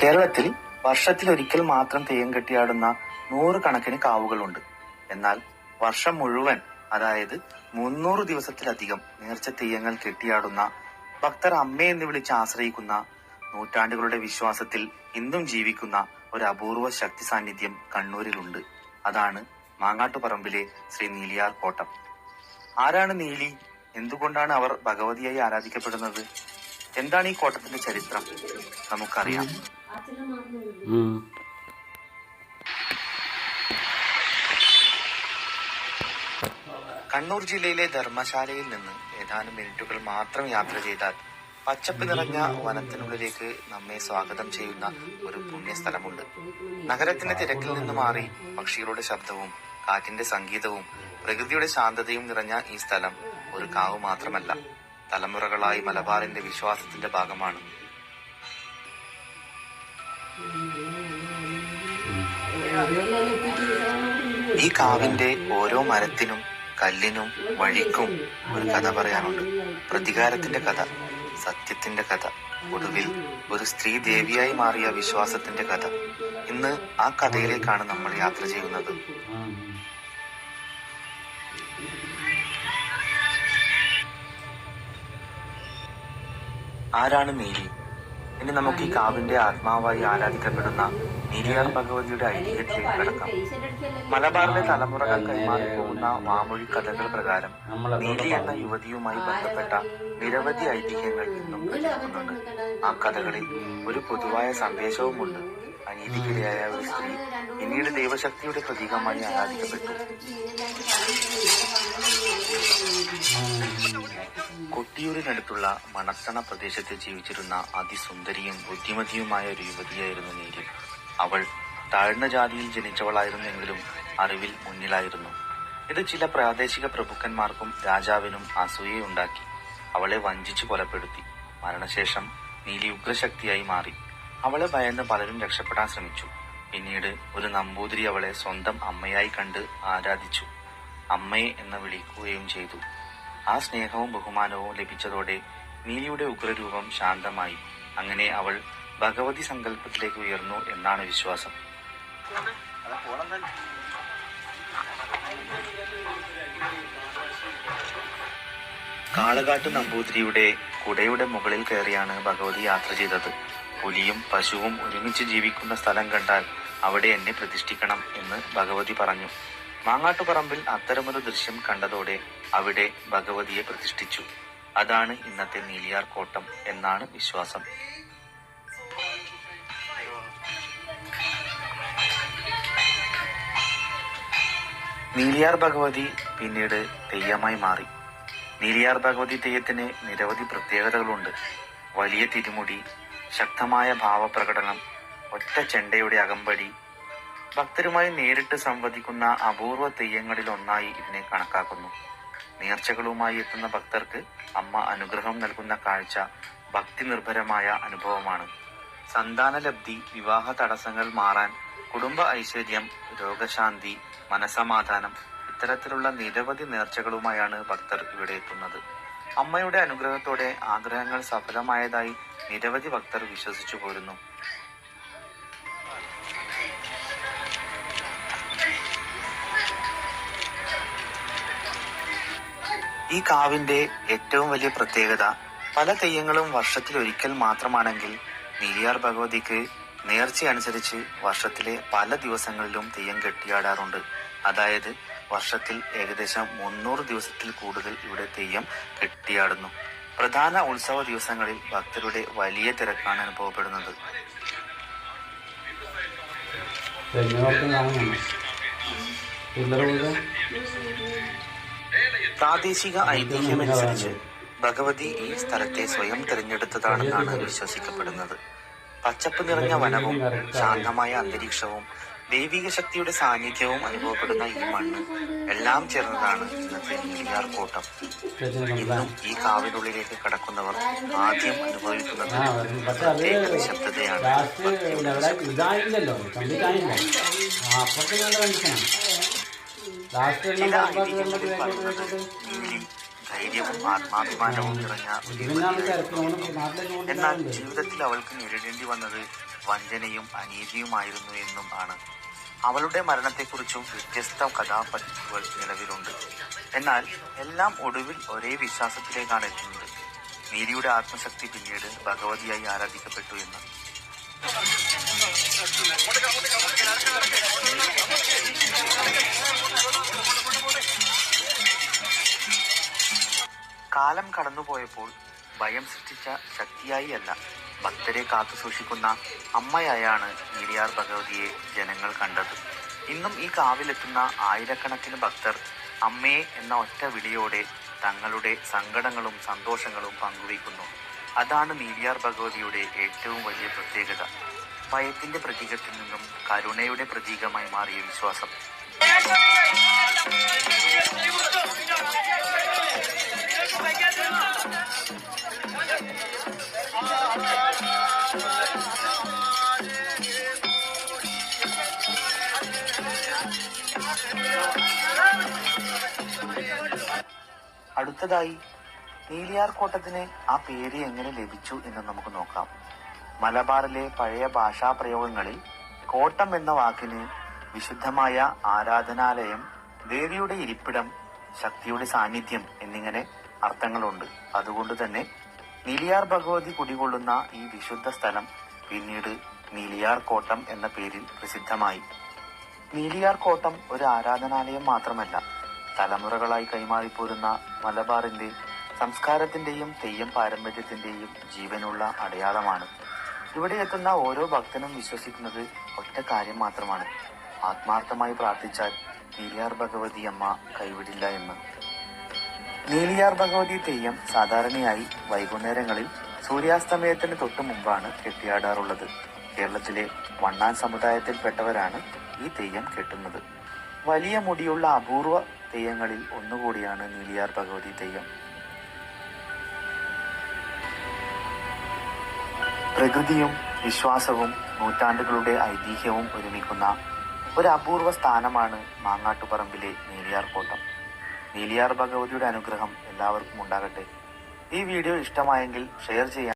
കേരളത്തിൽ വർഷത്തിലൊരിക്കൽ മാത്രം തെയ്യം കെട്ടിയാടുന്ന 100 കണക്കിന് കാവുകളുണ്ട്. എന്നാൽ വർഷം മുഴുവൻ, അതായത് 300 ദിവസത്തിലധികം നേർച്ച തെയ്യങ്ങൾ കെട്ടിയാടുന്ന ഭക്തർ അമ്മയെ എന്ന് വിളിച്ച് ആശ്രയിക്കുന്ന, നൂറ്റാണ്ടുകളുടെ വിശ്വാസത്തിൽ ഇന്നും ജീവിക്കുന്ന ഒരു അപൂർവ ശക്തി സാന്നിധ്യം കണ്ണൂരിലുണ്ട്. അതാണ് മാങ്ങാട്ടുപറമ്പിലെ ശ്രീ നീലിയാർ കോട്ടം. ആരാണ് നീലി? എന്തുകൊണ്ടാണ് അവർ ഭഗവതിയായി ആരാധിക്കപ്പെടുന്നത്? എന്താണ് ഈ കോട്ടത്തിന്റെ ചരിത്രം? നമുക്കറിയാം. കണ്ണൂർ ജില്ലയിലെ ധർമ്മശാലയിൽ നിന്ന് ഏതാനും മിനിറ്റുകൾ മാത്രം യാത്ര ചെയ്താൽ പച്ചപ്പ് നിറഞ്ഞ വനത്തിനുള്ളിലേക്ക് നമ്മെ സ്വാഗതം ചെയ്യുന്ന ഒരു പുണ്യസ്ഥലമുണ്ട്. നഗരത്തിന്റെ തിരക്കിൽ നിന്ന് മാറി പക്ഷികളുടെ ശബ്ദവും കാറ്റിന്റെ സംഗീതവും പ്രകൃതിയുടെ ശാന്തതയും നിറഞ്ഞ ഈ സ്ഥലം ഒരു കാവ് മാത്രമല്ല, തലമുറകളായി മലബാറിന്റെ വിശ്വാസത്തിന്റെ ഭാഗമാണ്. ഈ കാവിന്റെ ഓരോ മരത്തിനും കല്ലിനും വഴിക്കും ഒരു കഥ പറയാനുണ്ട്. പ്രതികാരത്തിന്റെ കഥ, സത്യത്തിന്റെ കഥ, ഒടുവിൽ ഒരു സ്ത്രീ ദേവിയായി മാറിയ വിശ്വാസത്തിന്റെ കഥ. ഇന്ന് ആ കഥയിലേക്കാണ് നമ്മൾ യാത്ര ചെയ്യുന്നത്. ആരാണ് നീലി? ഇനി നമുക്ക് ഈ കാവിന്റെ ആത്മാവായി ആരാധിക്കപ്പെടുന്ന നീലിയാർ ഭഗവതിയുടെ ഐതിഹ്യത്തിലേക്ക് കടക്കാം. മലബാറിലെ തലമുറകൾ കൈമാറിപ്പോകുന്ന വാമൊഴി കഥകൾ പ്രകാരം നീലി എന്ന യുവതിയുമായി ബന്ധപ്പെട്ട നിരവധി ഐതിഹ്യങ്ങൾ ഇന്നും പ്രചരിക്കുന്നുണ്ട്. ആ കഥകളിൽ ഒരു പൊതുവായ സന്ദേശവുമുണ്ട്. അനീതിക്കിരയായ ഒരു സ്ത്രീ പിന്നീട് ദൈവശക്തിയുടെ പ്രതീകമായി ആരാധിക്കപ്പെട്ടു. കൊട്ടിയൂരിനടുത്തുള്ള മണത്തണ പ്രദേശത്ത് ജീവിച്ചിരുന്ന അതിസുന്ദരിയും ബുദ്ധിമതിയുമായ ഒരു യുവതിയായിരുന്നു നീലി. അവൾ താഴ്ന്ന ജാതിയിൽ ജനിച്ചവളായിരുന്നെങ്കിലും അറിവിൽ മുന്നിലായിരുന്നു. ഇത് ചില പ്രാദേശിക പ്രഭുക്കന്മാർക്കും രാജാവിനും അസൂയയുണ്ടാക്കി. അവളെ വഞ്ചിച്ചു കൊലപ്പെടുത്തി. മരണശേഷം നീലി ഉഗ്രശക്തിയായി മാറി. അവളെ ഭയന്ന് പലരും രക്ഷപ്പെടാൻ ശ്രമിച്ചു. പിന്നീട് ഒരു നമ്പൂതിരി അവളെ സ്വന്തം അമ്മയായി കണ്ട് ആരാധിച്ചു. അമ്മയെ എന്ന് വിളിക്കുകയും ചെയ്തു. ആ സ്നേഹവും ബഹുമാനവും ലഭിച്ചതോടെ നീലിയുടെ ഉഗ്രരൂപം ശാന്തമായി. അങ്ങനെ അവൾ ഭഗവതി സങ്കല്പത്തിലേക്ക് ഉയർന്നു എന്നാണ് വിശ്വാസം. കാളകാട്ടു നമ്പൂതിരിയുടെ കുടയുടെ മുകളിൽ കയറിയാണ് ഭഗവതി യാത്ര ചെയ്തത്. പുലിയും പശുവും ഒരുമിച്ച് ജീവിക്കുന്ന സ്ഥലം കണ്ടാൽ അവിടെ എന്നെ പ്രതിഷ്ഠിക്കണം എന്ന് ഭഗവതി പറഞ്ഞു. മാങ്ങാട്ടുപറമ്പിൽ അത്തരമൊരു ദൃശ്യം കണ്ടതോടെ അവിടെ ഭഗവതിയെ പ്രതിഷ്ഠിച്ചു. അതാണ് ഇന്നത്തെ നീലിയാർ കോട്ടം എന്നാണ് വിശ്വാസം. നീലിയാർ ഭഗവതി പിന്നീട് തെയ്യമായി മാറി. നീലിയാർ ഭഗവതി തെയ്യത്തിന് നിരവധി പ്രത്യേകതകളുണ്ട്. വലിയ തിരുമുടി, ശക്തമായ ഭാവപ്രകടനം, ഒറ്റ ചെണ്ടയുടെ അകമ്പടി. ഭക്തരുമായി നേരിട്ട് സംവദിക്കുന്ന അപൂർവ തെയ്യങ്ങളിൽ ഒന്നായി ഇതിനെ കണക്കാക്കുന്നു. നേർച്ചകളുമായി എത്തുന്ന ഭക്തർക്ക് അമ്മ അനുഗ്രഹം നൽകുന്ന കാഴ്ച ഭക്തി നിർഭരമായ അനുഭവമാണ്. സന്താനലബ്ധി, വിവാഹ തടസ്സങ്ങൾ മാറാൻ, കുടുംബ ഐശ്വര്യം, രോഗശാന്തി, മനസമാധാനം, ഇത്തരത്തിലുള്ള നിരവധി നേർച്ചകളുമായാണ് ഭക്തർ ഇവിടെ എത്തുന്നത്. അമ്മയുടെ അനുഗ്രഹത്തോടെ ആഗ്രഹങ്ങൾ സഫലമായതായി നിരവധി ഭക്തർ വിശ്വസിച്ചു പോരുന്നു. ഈ കാവിന്റെ ഏറ്റവും വലിയ പ്രത്യേകത, പല തെയ്യങ്ങളും വർഷത്തിലൊരിക്കൽ മാത്രമാണെങ്കിൽ നീലിയാർ ഭഗവതിക്ക് നേർച്ചയനുസരിച്ച് വർഷത്തിലെ പല ദിവസങ്ങളിലും തെയ്യം കെട്ടിയാടാറുണ്ട്. അതായത് വർഷത്തിൽ ഏകദേശം 300 ദിവസത്തിൽ കൂടുതൽ ഇവിടെ തെയ്യം കെട്ടിയാടുന്നു. പ്രധാന ഉത്സവ ദിവസങ്ങളിൽ ഭക്തരുടെ വലിയ തിരക്കാണ് അനുഭവപ്പെടുന്നത്. പ്രാദേശിക ഐതിഹ്യമനുസരിച്ച് ഭഗവതി ഈ സ്ഥലത്തെ സ്വയം തിരഞ്ഞെടുത്തതാണെന്നാണ് വിശ്വസിക്കപ്പെടുന്നത്. പച്ചപ്പ് നിറഞ്ഞ വനവും ശാന്തമായ അന്തരീക്ഷവും ദൈവിക ശക്തിയുടെ സാന്നിധ്യവും അനുഭവപ്പെടുന്ന ഈ മണ്ണ് എല്ലാം ചേർന്നതാണ് ഇന്നത്തെ നീലിയാർ കോട്ടം. ഇന്നും ഈ കാവിനുള്ളിലേക്ക് കടക്കുന്നവർ ആദ്യം അനുഭവിക്കുന്നത് പ്രത്യേക നിശബ്ദതയാണ്. ചില ഐതിഹ്യങ്ങളിൽ പറയുന്നത് നീലി ധൈര്യവും ആത്മാഭിമാനവും നിറഞ്ഞ ഒരു യുവതിയായിരുന്നു. എന്നാൽ ജീവിതത്തിൽ അവൾക്ക് നേരിടേണ്ടി വന്നത് വഞ്ചനയും അനീതിയുമായിരുന്നു എന്നും ആണ്. അവളുടെ മരണത്തെക്കുറിച്ചും വ്യത്യസ്ത കഥാപതിപ്പുകൾ നിലവിലുണ്ട്. എന്നാൽ എല്ലാം ഒടുവിൽ ഒരേ വിശ്വാസത്തിലേക്കാണ് എത്തുന്നത്. നീലിയുടെ ആത്മശക്തി പിന്നീട് ഭഗവതിയായി ആരാധിക്കപ്പെട്ടു എന്ന്. കാലം കടന്നുപോയപ്പോൾ ഭയം സൃഷ്ടിച്ച ശക്തിയായി അല്ല, ഭക്തരെ കാത്തു സൂക്ഷിക്കുന്ന അമ്മയായാണ് നീലിയാർ ഭഗവതിയെ ജനങ്ങൾ കണ്ടത്. ഇന്നും ഈ കാവിലെത്തുന്ന ആയിരക്കണക്കിന് ഭക്തർ അമ്മയെ എന്ന ഒറ്റ വിളിയോടെ തങ്ങളുടെ സങ്കടങ്ങളും സന്തോഷങ്ങളും പങ്കുവയ്ക്കുന്നു. അതാണ് നീലിയാർ ഭഗവതിയുടെ ഏറ്റവും വലിയ പ്രത്യേകത. ഭയത്തിന്റെ പ്രതീകത്തിൽ നിന്നും കരുണയുടെ പ്രതീകമായി മാറിയ വിശ്വാസം. അടുത്തതായി നീലിയാർ കോട്ടത്തിന് ആ പേര് എങ്ങനെ ലഭിച്ചു എന്ന് നമുക്ക് നോക്കാം. മലബാറിലെ പഴയ ഭാഷാപ്രയോഗങ്ങളിൽ കോട്ടം എന്ന വാക്കിന് വിശുദ്ധമായ ആരാധനാലയം, ദേവിയുടെ ഇരിപ്പിടം, ശക്തിയുടെ സാന്നിധ്യം എന്നിങ്ങനെ അർത്ഥങ്ങളുണ്ട്. അതുകൊണ്ട് തന്നെ നീലിയാർ ഭഗവതി കുടികൊള്ളുന്ന ഈ വിശുദ്ധ സ്ഥലം പിന്നീട് നീലിയാർ കോട്ടം എന്ന പേരിൽ പ്രസിദ്ധമായി. നീലിയാർ കോട്ടം ഒരു ആരാധനാലയം മാത്രമല്ല, തലമുറകളായി കൈമാറിപ്പോരുന്ന മലബാറിന്റെ സംസ്കാരത്തിന്റെയും തെയ്യം പാരമ്പര്യത്തിന്റെയും ജീവനുള്ള അടയാളമാണ്. ഇവിടെ എത്തുന്ന ഓരോ ഭക്തനും വിശ്വസിക്കുന്നത് ഒറ്റ കാര്യം മാത്രമാണ്: ആത്മാർത്ഥമായി പ്രാർത്ഥിച്ചാൽ നീലിയാർ ഭഗവതി അമ്മ കൈവിടില്ല എന്ന്. നീലിയാർ ഭഗവതി തെയ്യം സാധാരണയായി വൈകുന്നേരങ്ങളിൽ സൂര്യാസ്തമയത്തിന് തൊട്ടു മുമ്പാണ് കെട്ടിയാടാറുള്ളത്. കേരളത്തിലെ വണ്ണാൻ സമുദായത്തിൽപ്പെട്ടവരാണ് ഈ തെയ്യം കെട്ടുന്നത്. വലിയ മുടിയുള്ള അപൂർവ തെയ്യങ്ങളിൽ ഒന്നുകൂടിയാണ് നീലിയാർ ഭഗവതി തെയ്യം. പ്രകൃതിയും വിശ്വാസവും നൂറ്റാണ്ടുകളുടെ ഐതിഹ്യവും ഒരുമിക്കുന്ന ഒരു അപൂർവ സ്ഥാനമാണ് മാങ്ങാട്ടുപറമ്പിലെ നീലിയാർ കോട്ടം. നീലിയാർ ഭഗവതിയുടെ അനുഗ്രഹം എല്ലാവർക്കും ഉണ്ടാകട്ടെ. ഈ വീഡിയോ ഇഷ്ടമായെങ്കിൽ ഷെയർ ചെയ്യാൻ